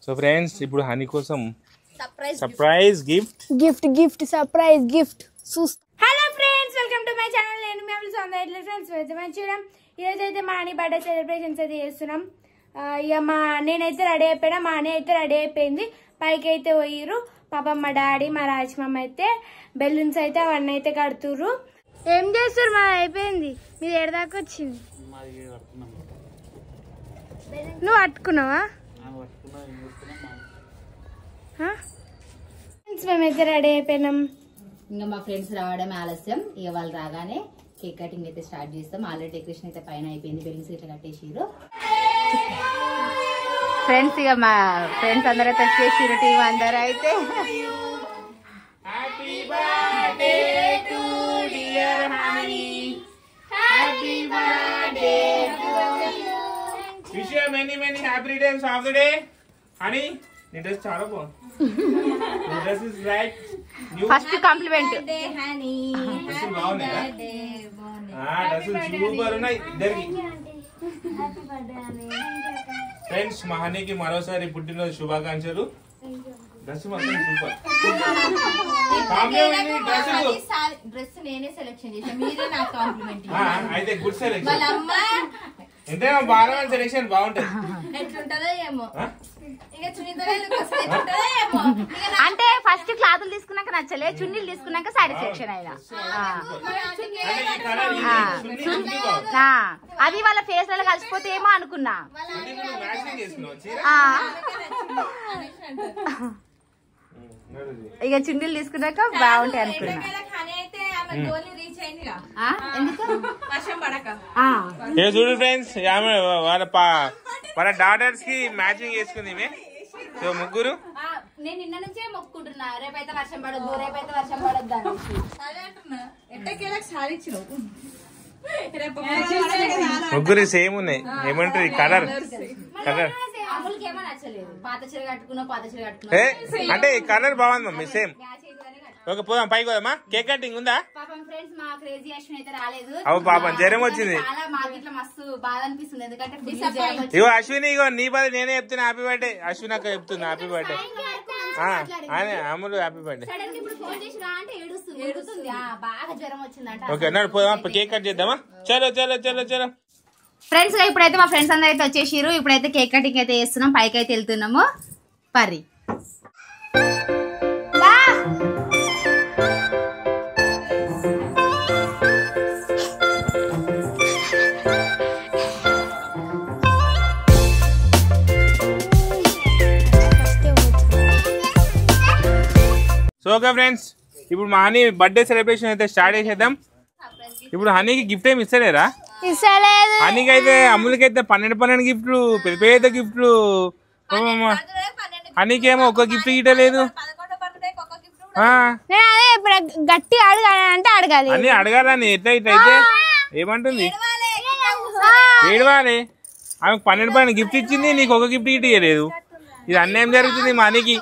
So friends ఇప్పుడు honey కోసం surprise gift surprise gift hello friends, welcome to my channel. నేను మీ friends చూడడం ఈరోజు అయితే మా హనీ బర్త్డే సెలబ్రేషన్స్ అయితే చేస్తున్నాం. ఇక నేనైతే రెడీ అయిపోయినా, మా హనీ అయితే రెడీ అయిపోయింది. పైకి అయితే పోయిర్రు. పాపం మా డాడీ మా రాజమమ్మ అయితే బెలూన్స్ అయితే అవన్నీ అయితే కడుతుర్రు. ఏం చేస్తారు? మా అయిపోయింది. మీరు ఏడదాకా వచ్చింది. నువ్వు పట్టుకున్నావా? మేమైతే రెడీ అయిపోయినాం. ఇంకా మా ఫ్రెండ్స్ రావడం ఆలస్యం. ఇక వాళ్ళు రాగానే కేక్ కటింగ్ అయితే స్టార్ట్ చేస్తాం. ఆల్రెడీ డెకరేషన్ అయితే పైన అయిపోయింది. బెలూన్స్ ఇట్లా కట్టేసిరు ఫ్రెండ్స్. ఇక మా ఫ్రెండ్స్ అందరూ అయితే వచ్చేసిరు. టీం అందరూ అయితే happy birthday to dear honey, happy birthday to you, wish you many happy returns of the day. Honey నీ డ్రెస్ చాలా బాగుంది. నీ dress is like new. First complement honey. Dress బాగుంది కదా? డ్రెస్ సూపర్ ఉన్నాయి ఇద్దరికి. ఫ్రెండ్స్ మా హనీకి మరోసారి పుట్టినరోజు శుభాకాంక్షలు. డ్రెస్ మొత్తం సూపర్. డ్రెస్ నేనే సెలెక్షన్ చేశాను, మీరే నాకు కాంప్లిమెంట్. అయితే గుడ్ సెలెక్షన్. ఎంతైనా బాగా సెలెక్షన్ బాగుంటది. ఎట్లుంటదో ఏమో. అంటే ఫస్ట్ క్లాతులు తీసుకున్నాక నచ్చలే, చున్నీలు తీసుకున్నాక సారీ సెలెక్షన్ అయినా. అది వాళ్ళ ఫేస్ లలో కలిసిపోతే ఏమో అనుకున్నా. ఇక చున్నీలు తీసుకున్నాక బాగుంటాయి అనుకున్నా. చూడు ఫ్రెండ్స్, వాళ్ళ డాటర్స్ కి మ్యాచింగ్ చేసుకుంది ముగ్గురు. నేను నిన్న నుంచే మొక్కుకుంటున్నా, రేపైతే వర్షం పడద్దు, రేపైతే వర్షం పడద్దు ముగ్గురు సేమ్ ఉన్నాయి. ఏమంటారు కలర్ అమ్ములకేమో నచ్చలేదు. పాత చీర కట్టుకున్నా అంటే ఈ కలర్ బాగుంది మమ్మీ, సేమ్. ఓకే పోదాం, పైకి పోదామా? కేక్ కటింగ్ ఉందా? పాపం ఫ్రెండ్స్ మా క్రేజీ అశ్విన్ అయితే రాలేదు. అవు పాపం జ్వరం వచ్చింది. చాలా మాకు ఇట్లా మస్తు బాధ అనిపిస్తుంది, ఎందుకంటే ఇగో అశ్విని, ఇగో నీ బదులు నేనే చెప్తున్నా హ్యాపీ బర్త్డే. అశ్విన్ అక్క చెప్తున్నా హ్యాపీ బర్త్డే. అమ్ములు హ్యాపీ బర్త్డే. బాగా జ్వరం వచ్చిందంట. ఓకే అన్నాడు, పోదామా? కేక్ కట్ చేద్దామా? చలో చలో చలో చలో. ఫ్రెండ్స్ ఇప్పుడైతే మా ఫ్రెండ్స్ అందరూ అయితే వచ్చేసిరు. ఇప్పుడైతే కేక్ కటింగ్ అయితే చేస్తున్నాం, పైకి అయితే వెళ్తున్నాము. పర్రి సో ఓకే ఫ్రెండ్స్, ఇప్పుడు మా హనీ బర్త్డే సెలబ్రేషన్ అయితే స్టార్ట్ చేసేద్దాం. ఇప్పుడు హనీకి గిఫ్ట్ ఏమి ఇస్తలేరా? హనీకి అయితే అమ్ములకి అయితే 12 గిఫ్ట్లు, పెద్ద గిఫ్ట్లు. హనీకి ఏమో ఒక్క గిఫ్ట్ ఇవ్వలేదు. గట్టి అడగాలంటే అడగాలి. అన్ని అడగాలని ఎట్లా ఇట్లయితే ఏమంటుంది? ఏడవాలి. ఆమెకు 12 గిఫ్ట్ ఇచ్చింది, నీకు ఒక గిఫ్ట్ ఇవ్వలేదు. ఇది అన్యాయం జరుగుతుంది మా హనీకి.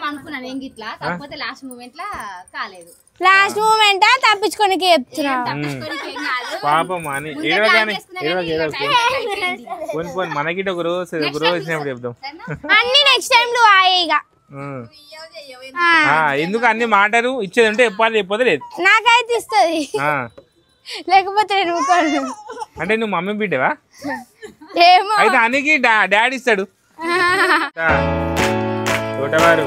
అనుకున్నాను ఏం గిట్లా, కాకపోతే లాస్ట్ మూమెంట్ లా కాలేదు. లాస్ట్ మూమెంట్ తప్పించుకోనికి చెప్తున్నా. పాపం అని పోని మనకి ఒక రోజు వచ్చినప్పుడు చెప్తాం. అన్ని నెక్స్ట్ టైం నువ్వు ఆయేగా. ఎందుకు అన్ని మాటలు ఇచ్చేది ఉంటే చెప్పాలి, చెప్పదు లేదు. నాకైతే ఇస్తుంది, లేకపోతే అంటే నువ్వు మమ్మీ బిడ్డవా? ఏమో. అయితే అనికి డాడీ ఇస్తాడు. తోటవారు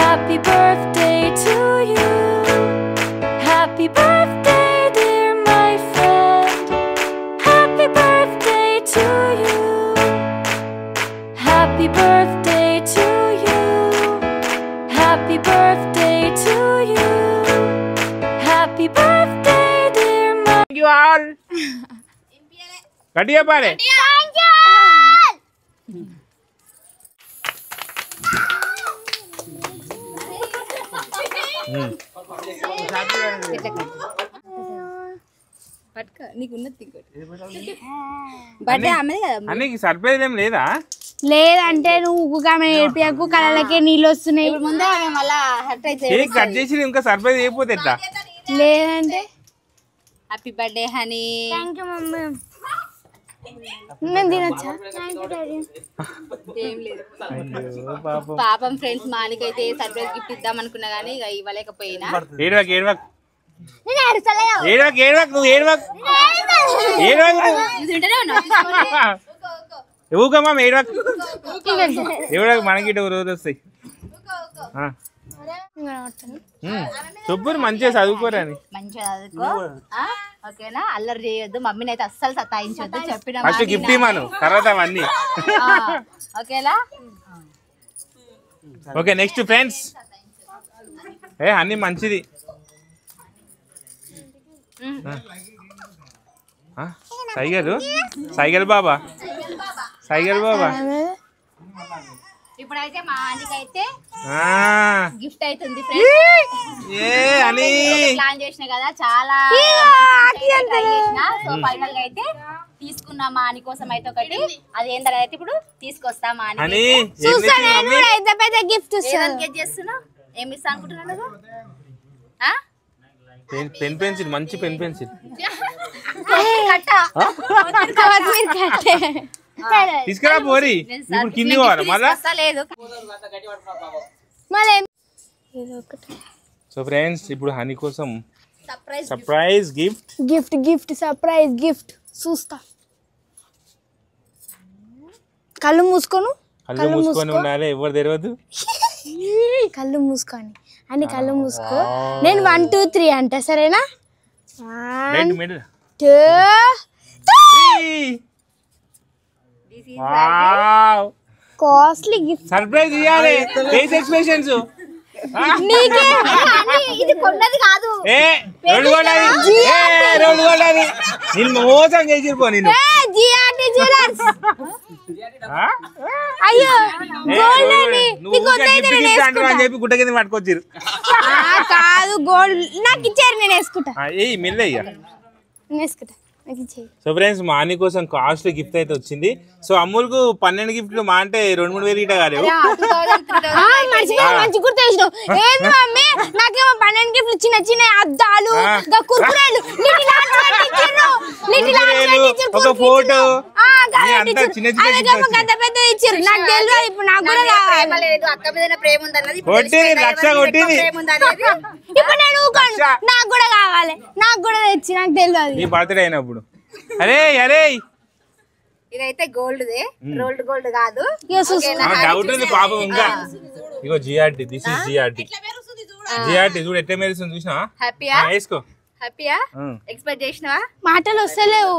Happy birthday to you. Happy birthday, dear my friend. Happy birthday to you. Happy birthday to you. Happy birthday to you. Happy birthday, dear my. Thank you all. గట్టిగా పాడే. Thank you all. పట్టుకో నీకు ఉన్నది birthday అమ్మది కదా అన్నకి surprise ఏం లేదా? లేదంటే నువ్వు ఉగ్గుగా ఏడిపియకు, కళ్ళకే నీళ్ళు వస్తున్నాయి. ముందే మళ్ళా హర్ట్ అయితే కేక్ కట్ చేసి ఇంకా సర్ప్రైజ్ అయిపోతే ఎట్లా? లేదంటే happy birthday honey. Thank you mummy. నేను తినొచ్చా? ఏం లేదు పాపం ఫ్రెండ్స్ మానికైతే సర్ప్రైజ్ గిఫ్ట్ ఇద్దాం అనుకున్నా గానీ ఇక ఇవ్వలేకపోయినా. ఏడవక్ ఏడవక్ ఏడవక్ ఏడవక్ నువ్వు ఏడవక్ ఊకమ్మా ఏడవక్ ఏడవక్ మనకి రోజు వస్తాయి. చెప్పు మంచిగా చదువుకోరని. మంచిగా చదువుకో ఓకేనా, అల్లరి చేయొద్దు, మమ్మీని అయితే అస్సలు సతాయించొద్దు చెప్పిన. ఫస్ట్ గిఫ్ట్ ఇవ్వను తర్వాత అవన్నీ ఓకేలా. ఓకే నెక్స్ట్ ఫ్రెండ్స్ అన్ని మంచిది. సైగల్ బాబా ఇప్పుడైతే మా ఆంటీకైతే గిఫ్ట్ అవుతుంది ప్లాన్ చేసిన కదా, చాలా ట్రై చేసిన. సో ఫైనల్ గా అయితే తీసుకున్నా మా ఆని కోసం అయితే ఒకటి. అది ఏంటంటే అయితే ఇప్పుడు తీసుకొస్తా మా ఆని. చేస్తున్నావు ఏమి ఇస్తా అనుకుంటున్నాను? పెన్ పెన్సిల్, మంచి పెన్ పెన్సిల్ తీసుకురా పోరి. ఇప్పుడు కింది పోవాలి మళ్ళా. సో ఫ్రెండ్స్ ఇప్పుడు హనీ కోసం సర్ప్రైజ్ గిఫ్ట్ సర్ప్రైజ్ గిఫ్ట్ చూస్తా. కళ్ళు మూసుకొని ఉండాలి, ఎవరు తెలియదు. కళ్ళు మూసుకొని అని కళ్ళు మూసుకో. నేను 1 2 3 అంట సరేనా? 1 2 కాస్ట్లీ గిఫ్ట్ సర్ప్రైజ్ ఇవ్వాలి. ఫేస్ ఎక్స్ప్రెషన్స్ ఇది కొన్నది కాదు, నిన్ను మోసం చేసిపో. నేను అయ్యో అని చెప్పి గుట్ట కింద పట్టుకొచ్చారు. కాదు గోల్డ్ నాకు ఇచ్చారు, నేను వేసుకుంటా. మెల్లయ్యా వేసుకుంటా. సో ఫ్రెండ్స్ మా అన్ని కోసం కాస్ట్లీ గిఫ్ట్ అయితే వచ్చింది. సో అమ్ములకు 12 గిఫ్ట్లు మా అంటే 2-3 వేలు కాదు. మంచి గుర్తు చేసినావు. ఏంది మమ్మీ నాకేమో 12 గిఫ్ట్లు చిన్న చిన్న అద్దాలు, కుర్కురేలు, ఒక ఫోటో పెద్ద పెద్ద ఇచ్చారు. నాకు తెలియదు, ఇప్పుడు నాకు కూడా కావాలి. అక్క మీద ప్రేమ ఉందన్నది లక్ష కొట్టింది. ఇప్పుడు నేను నాకు కూడా కావాలి, నాకు కూడా తెచ్చి నాకు తెలియదు. నీ బర్త్డే అయినప్పుడు అరే ఇదైతే గోల్డ్ దే, గోల్డ్ కాదు. డౌట్ ఉంది పాపం. ఇంకా ఇగో జిఆర్టీ, దిస్ ఇస్ జిఆర్టీ. చూడు ఎట్లా మెరుస్తుంది చూసినా. హ్యాపీయా? వేసుకో. హ్యాపీయా? ఎక్స్పెక్ట్ చేసినావా? మాటలు వస్తలేవు,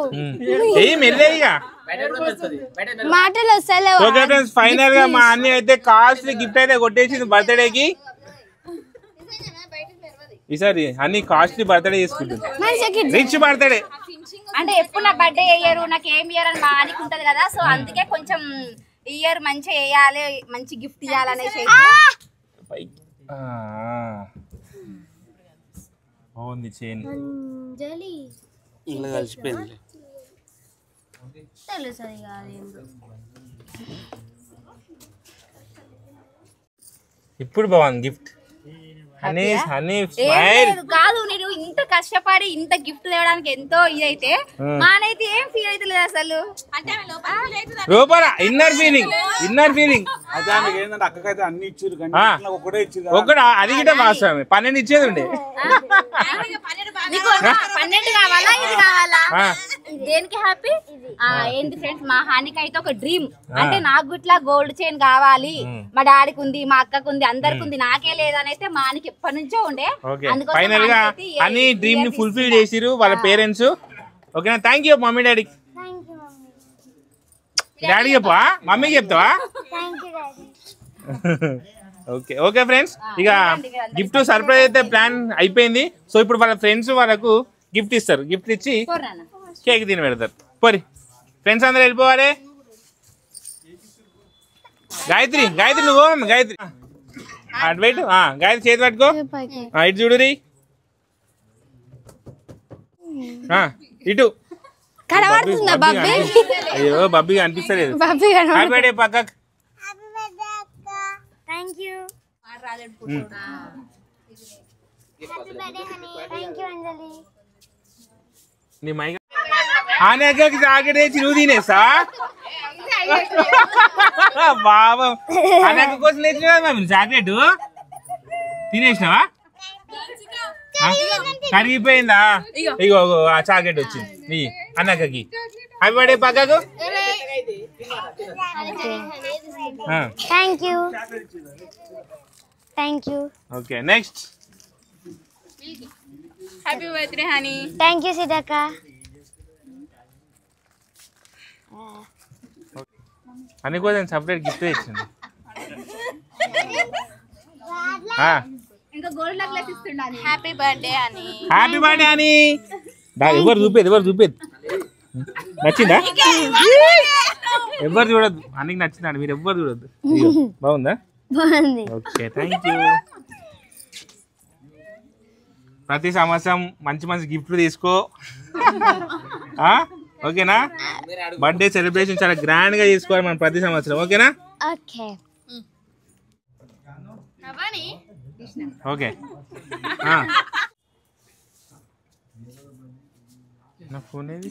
మాటలు వస్తలేవు. ఓకే ఫ్రెండ్స్ ఫైనల్ గా మా అన్ని అయితే కాస్ట్లీ గిఫ్ట్ అయితే కొట్టేసింది బర్త్డేకి. ఈసారి అన్ని కాస్ట్లీ బర్త్డే చేసుకుంటుంది. రిచ్ బర్త్డే అంటే ఎప్పుడు నా బర్త్డే అయ్యారు, నాకు ఏం ఇయర్ అని మా ఆనికి ఉంటది కదా. సో అందుకే కొంచెం ఇయర్ మంచిగా వేయాలి, మంచి గిఫ్ట్ ఇవ్వాలనేసి. బాగుంది చైన్. కలిసిపోయింది. ఇప్పుడు బాగుంది గిఫ్ట్. కాదు నేను ఇంత కష్టపడి ఇంత గిఫ్ట్ తేవడానికి ఎంతో ఇదైతే మానైతే ఏం ఫీల్ అవుతలేదు అసలు. లోపల ఇన్నర్ ఫీలింగ్ అక్కకైతే అన్ని ఇచ్చారు, ఒకటి అది గిట్ట వాస్తవమే. 12 ఇచ్చేది ఉండే. 12 కావాలా, ఇది కావాలా, దేనికి హ్యాపీ? ఏంటి ఫ్రెండ్స్ మా హానికి అయితే ఒక డ్రీమ్, అంటే నాకు ఇట్లా గోల్డ్ చైన్ కావాలి, మా డాడీకి ఉంది, మా అక్కకు ఉంది, అందరికి ఉంది, నాకే లేదనైతే మా ఆనికి ఎప్పటి నుంచో ఉండే. ఫైనల్ గా అన్ని డ్రీమ్ ని ఫుల్ఫిల్ చేసిరు వాళ్ళ పేరెంట్స్. ఓకేనా? థ్యాంక్ యూ మమ్మీ డాడీకి. డాడీ చెప్పా, మమ్మీకి చెప్తావా? ఓకే ఓకే ఫ్రెండ్స్, ఇక గిఫ్ట్ సర్ప్రైజ్ అయితే ప్లాన్ అయిపోయింది. సో ఇప్పుడు వాళ్ళ ఫ్రెండ్స్ వాళ్ళకు గిఫ్ట్ ఇస్తారు. గిఫ్ట్ ఇచ్చి కేక్ తిని పెడతారు. పోరి ఫ్రెండ్స్ అందరు వెళ్ళిపోవాలి. గాయత్రి నువ్వు గాయత్రి అటు పెట్టు. గాయత్రి చేతి పట్టుకో, ఇటు చూడు రీ. ఇటు కనబడుతుందా బబ్బీ? అయ్యో బబ్బీ అనిపిస్తలేదు. బబ్బీ హ్యాపీ బర్త్డే పక్కకు. Thank you. నీ మైక్ ఆనకి జాకెట్ తెచ్చి నువ్వు తినేసా బాబా? అనక కోసం తెచ్చినా జాకెట్ తినేసినావా? కరిగిపోయిందా? ఇగో ఆ చాకెట్ వచ్చింది నీ అన్నకి. హ్యాపీ బర్త్డే పక్కకు. Thank you. Thank you. Okay next. Happy birthday honey. Thank you Seethakka. అని కోసం సపరేట్ గిఫ్ట్ తెచ్చింది. ఇంకా గోల్డ్ నెక్లెస్ ఇస్తుండాలి. హ్యాపీ బర్త్డే అని. హ్యాపీ బర్త్డే అని. ఎవరు చూపేది నచ్చిందా? ఎవరు చూడద్దు. అన్నికి నచ్చిందండి, మీరు ఎవ్వరు చూడద్దు. బాగుందా? బాగుంది. Okay thank you. ప్రతి సంవత్సరం మంచి మంచి గిఫ్ట్లు తీసుకో. ఓకేనా? బర్త్డే సెలబ్రేషన్ చాలా గ్రాండ్ గా చేసుకోవాలి మనం ప్రతి సంవత్సరం. ఓకేనా? ఓకే. ఓకే నా ఫోన్ ఏది?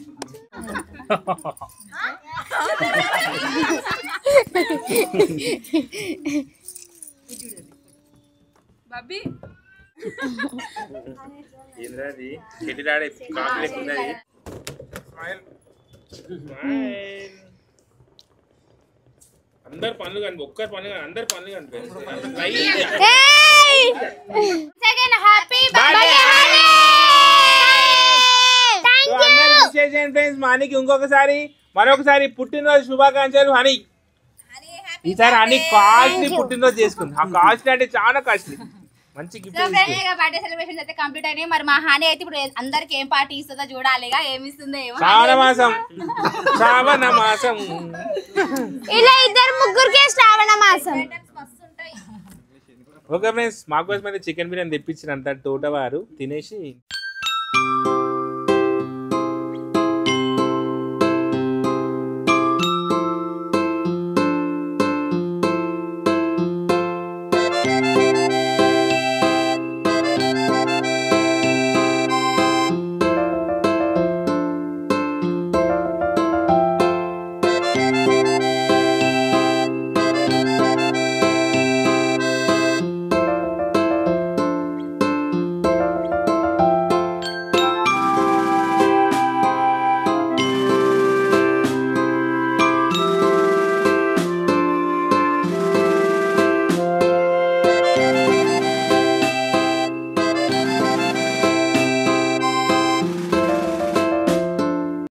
ఏంద్రది చెట్టిలాడే కాఫీ లేకున్నది. అందరు పనులు కానీ ఒక్కరి పనులు కానీ అందరు పనులు కానీ మానికి ఇంకొకసారి మరొకసారి పుట్టినరోజు శుభాకాంక్షలు హనీ. ఈసారి హనీ కాస్ట్లీ పుట్టినరోజు చేసుకుంది. ఆ కాస్ట్లీ అంటే చాలా కాస్ట్లీ. మంచి గిఫ్ట్. బర్త్డే సెలబ్రేషన్స్ అయితే కంప్లీట్ అయినాయి. మరి మా హాని అయితే ఇప్పుడు అందరికి ఏం పార్టీ ఇస్తుందో చూడాలిగా. ఏమి ఇస్తుందో ఏమో. శ్రావణ మాసం ఇలా ఇద్దరు ముగ్గురికి శ్రావణ మాసం. ఓకే ఫ్రెండ్స్, మాకోసం అయితే చికెన్ బిర్యానీ తెప్పించినంత తోటవారు తినేసి